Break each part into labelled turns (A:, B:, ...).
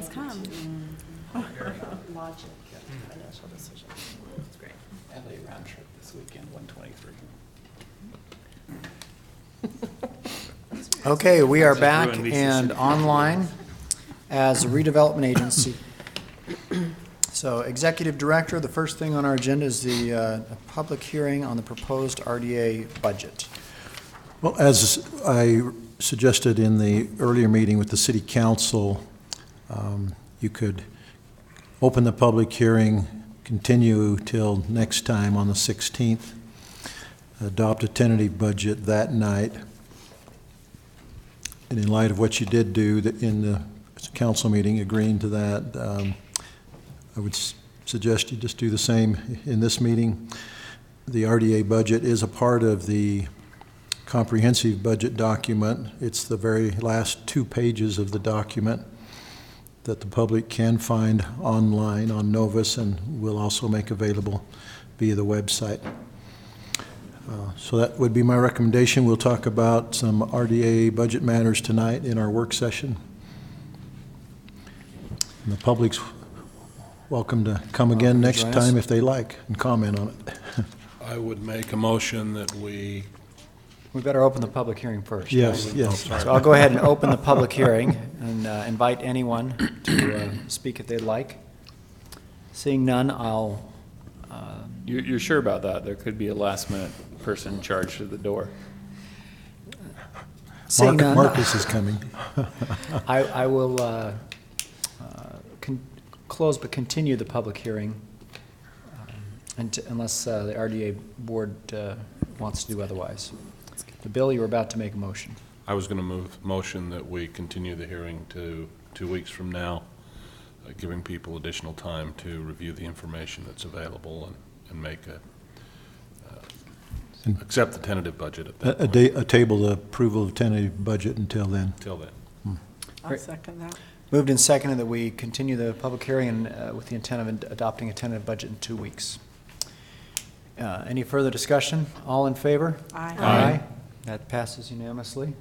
A: things come.
B: Logic and financial decisions. That's great.
C: LA round trip this weekend, 123.
D: Okay, we are
C: Just
D: back
C: ruined Lisa's
D: and
C: city.
D: online as a redevelopment agency. So, Executive Director, the first thing on our agenda is the public hearing on the proposed RDA budget.
E: Well, as I suggested in the earlier meeting with the City Council, you could open the public hearing, continue till next time on the 16th, adopt a tentative budget that night. And in light of what you did do in the council meeting, agreeing to that, I would suggest you just do the same in this meeting. The RDA budget is a part of the comprehensive budget document. It's the very last 2 pages of the document that the public can find online on Novus and will also make available via the website. So that would be my recommendation. We'll talk about some RDA budget matters tonight in our work session. And the public's welcome to come again next time if they like and comment on it.
F: I would make a motion that we...
D: We better open the public hearing first.
E: Yes,
D: right?
E: yes.
D: So I'll go ahead and open the public hearing and invite anyone to speak if they'd like. Seeing none, I'll...
C: You're sure about that? There could be a last-minute person charged at the door.
D: Seeing none,
E: Marcus is coming.
D: I will close but continue the public hearing unless the RDA board wants to do otherwise. Bill, you were about to make a motion.
F: I was going to move motion that we continue the hearing to 2 weeks from now, giving people additional time to review the information that's available and make accept the tentative budget at that point.
E: A table the approval of tentative budget until then.
F: Till then.
B: I'll second that.
D: Moved and seconded that we continue the public hearing and with the intent of adopting a tentative budget in 2 weeks. Any further discussion? All in favor?
B: Aye.
D: Aye. That passes unanimously.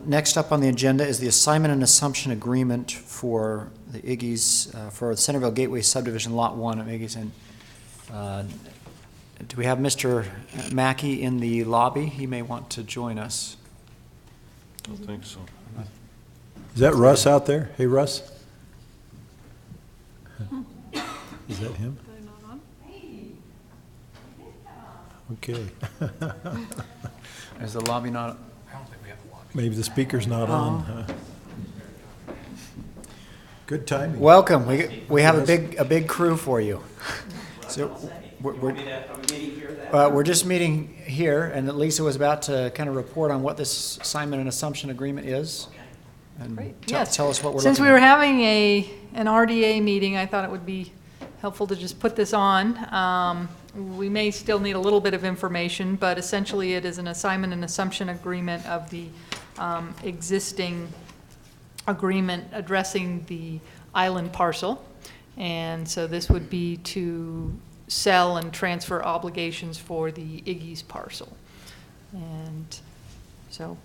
D: Next up on the agenda is the assignment and assumption agreement for the Iggy's, for the Centerville Gateway Subdivision Lot 1 of Iggy's. And do we have Mr. Mackey in the lobby? He may want to join us.
F: Don't think so.
E: Is that Russ out there? Hey, Russ? Is that him? Okay.
D: Is the lobby not?
C: I don't think we have a lobby.
E: Maybe the speaker's not on. Huh? Good timing.
D: Welcome. We have a big crew for you. So we're just meeting here, and Lisa was about to kind of report on what this assignment and assumption agreement is. And
A: Great.
D: Yes. Tell us what we're
A: Since
D: looking
A: we were
D: at.
A: having an RDA meeting, I thought it would be helpful to just put this on. We may still need a little bit of information, but essentially it is an assignment and assumption agreement of the existing agreement addressing the island parcel. And so this would be to sell and transfer obligations for the Iggy's parcel. And so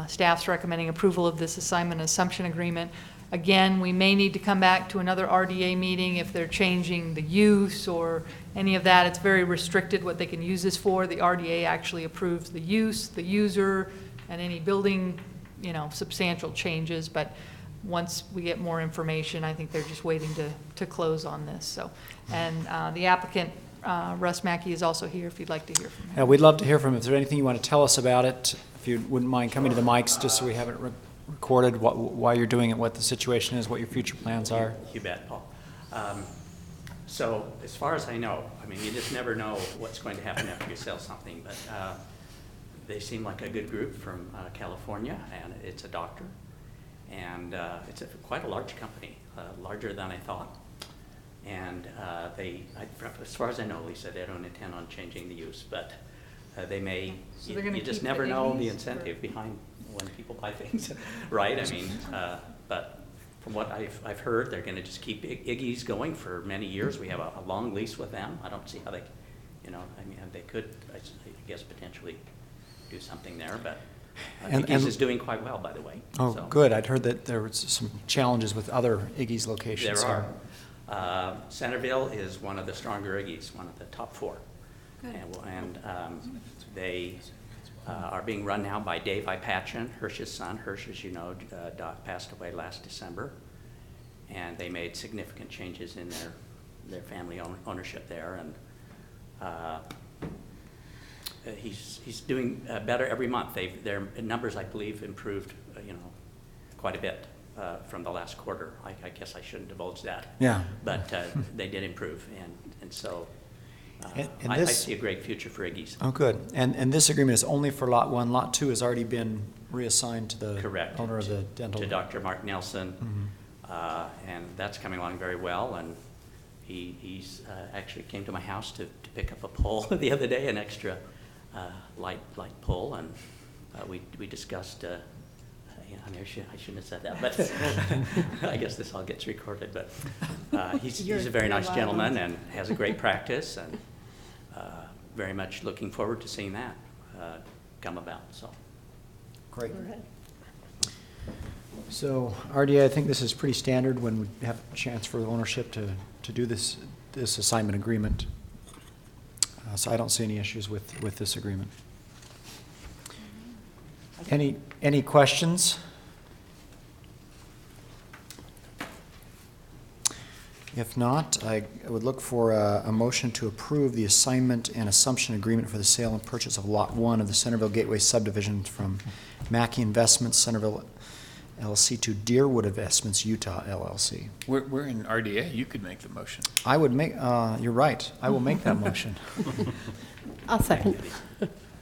A: staff's recommending approval of this assignment and assumption agreement. Again, we may need to come back to another RDA meeting if they're changing the use or any of that. It's very restricted what they can use this for. The RDA actually approves the use, the user, and any building, substantial changes. But once we get more information, I think they're just waiting to close on this. So, and the applicant, Russ Mackey, is also here if you'd like to hear from him.
D: Yeah, we'd love to hear from him. If there's anything you want to tell us about it, if you wouldn't mind coming to the mics just so we have it recorded, why you're doing it, what the situation is, what your future plans are.
G: You bet, Paul. So as far as I know, you just never know what's going to happen after you sell something, but they seem like a good group from California, and it's a doctor, and it's quite a large company, larger than I thought. And as far as I know, Lisa, they don't intend on changing the use, but they may.
A: So they're gonna
G: you just
A: keep
G: never
A: the
G: know the
A: Iggy's,
G: incentive
A: or?
G: behind when people buy things, right? But from what I've heard, they're going to just keep Iggy's going for many years. We have a long lease with them. I don't see how they, they could, I guess, potentially do something there. But
D: And-
G: Iggy's
D: and-
G: is doing quite well, by the way.
D: Oh,
G: so.
D: good. I'd heard that there was some challenges with other Iggy's locations.
G: There
D: so-
G: are. Centerville is one of the stronger Iggy's, one of the top 4. And they are being run now by Dave Ipatchen, Hirsch's son. Hirsch, as you know, passed away last December. And they made significant changes in their family ownership there. And he's doing better every month. Their numbers, I believe, improved, quite a bit from the last quarter. I guess I shouldn't divulge that.
D: Yeah.
G: But they did improve, and so
D: And
G: I
D: this-
G: see a great future for Iggy's.
D: Oh, good. And this agreement is only for Lot 1. Lot 2 has already been reassigned to the
G: Correct.
D: owner of the dental.
G: To Dr. Mark Nelson, and that's coming along very well. And he's actually came to my house to pick up a pole the other day, an extra light pole, and we discussed. I shouldn't have said that, but I guess this all gets recorded. But he's a very nice gentleman and has a great practice, and very much looking forward to seeing that come about. So.
D: Great. So RDA, I think this is pretty standard when we have a chance for ownership to do this assignment agreement. So I don't see any issues with this agreement. Any questions? If not, I would look for a motion to approve the assignment and assumption agreement for the sale and purchase of Lot 1 of the Centerville Gateway subdivision from Mackey Investments, Centerville LLC to Deerwood Investments, Utah LLC.
C: We're in RDA. You could make the motion.
D: I would make, you're right, I will make that motion.
B: I'll second.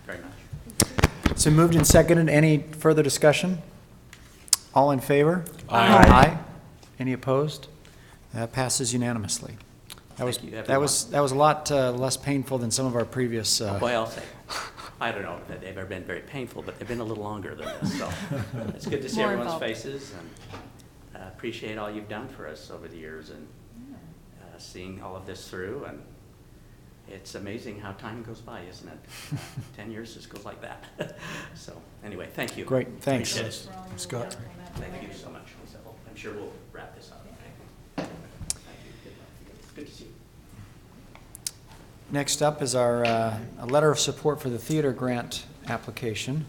G: Very much.
D: So moved and seconded. Any further discussion? All in favor?
B: Aye.
D: Aye. Any opposed? That passes unanimously.
G: Thank you,
D: That was a lot less painful than some of our previous.
G: Well, I don't know that they've ever been very painful, but they've been a little longer than this. So it's good to see
A: More
G: everyone's
A: involved.
G: faces, and appreciate all you've done for us over the years, and seeing all of this through. And it's amazing how time goes by, isn't it? 10 years just goes like that. So anyway, thank you.
D: Great, thanks.
G: Appreciate it.
E: Scott.
G: Thank you so much, Lisa. I'm sure we'll wrap this up. Thank you. Good to see you.
D: Next up is our a letter of support for the theater grant application.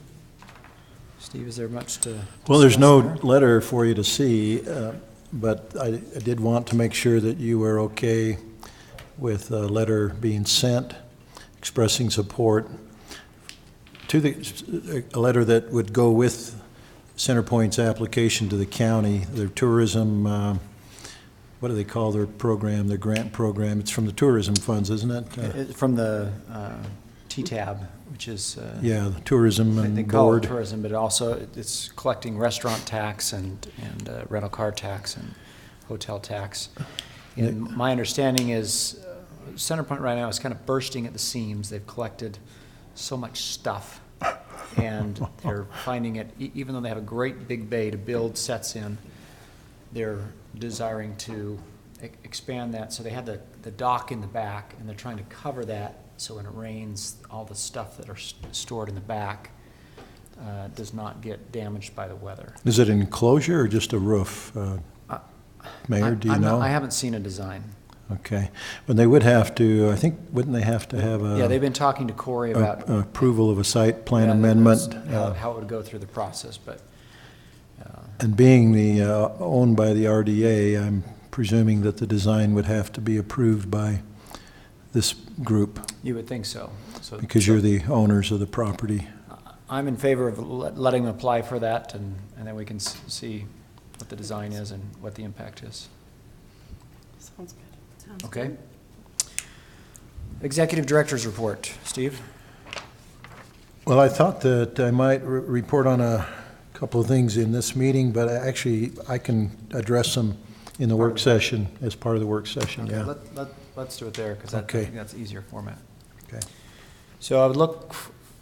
D: Steve, is there much to
E: Well, there's no
D: discuss there?
E: letter for you to see, but I did want to make sure that you were okay with a letter being sent expressing support to a letter that would go with CenterPoint's application to the county, their tourism, what do they call their program, their grant program? It's from the tourism funds, isn't it?
D: From the TTAB, which is.
E: Yeah, the tourism
D: They
E: and
D: call it
E: board.
D: tourism, but also it's collecting restaurant tax and rental car tax and hotel tax. And my understanding is CenterPoint right now is kind of bursting at the seams. They've collected so much stuff, and they're finding it, even though they have a great big bay to build sets in, they're desiring to expand that. So they have the dock in the back, and they're trying to cover that so when it rains, all the stuff that are stored in the back does not get damaged by the weather.
E: Is it an enclosure or just a roof? Mayor, do you know?
D: I haven't seen a design.
E: Okay. But they would have to, I think, wouldn't they have to have
D: Yeah, they've been talking to Corey about.
E: approval of a site plan
D: yeah,
E: amendment?
D: How it would go through the process, but.
E: And being owned by the RDA, I'm presuming that the design would have to be approved by this group,
D: You would think so.
E: because you're the owners of the property.
D: I'm in favor of letting them apply for that, and then we can see what the design is and what the impact is.
B: Sounds good.
D: Okay? Executive Director's Report. Steve?
E: Well, I thought that I might report on a couple of things in this meeting, but actually, I can address them in the work session, as part of the work session,
D: Okay,
E: yeah.
D: let's do it there, because I
E: Okay.
D: think that's easier format.
E: Okay.
D: So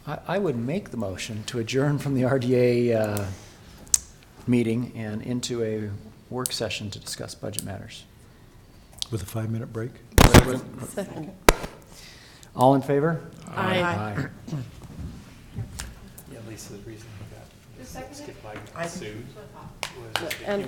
D: I would make the motion to adjourn from the RDA meeting and into a work session to discuss budget matters.
E: With a 5-minute break?
B: Second.
D: All in favor?
B: Aye.
C: Yeah, Lisa, the reason we got
B: And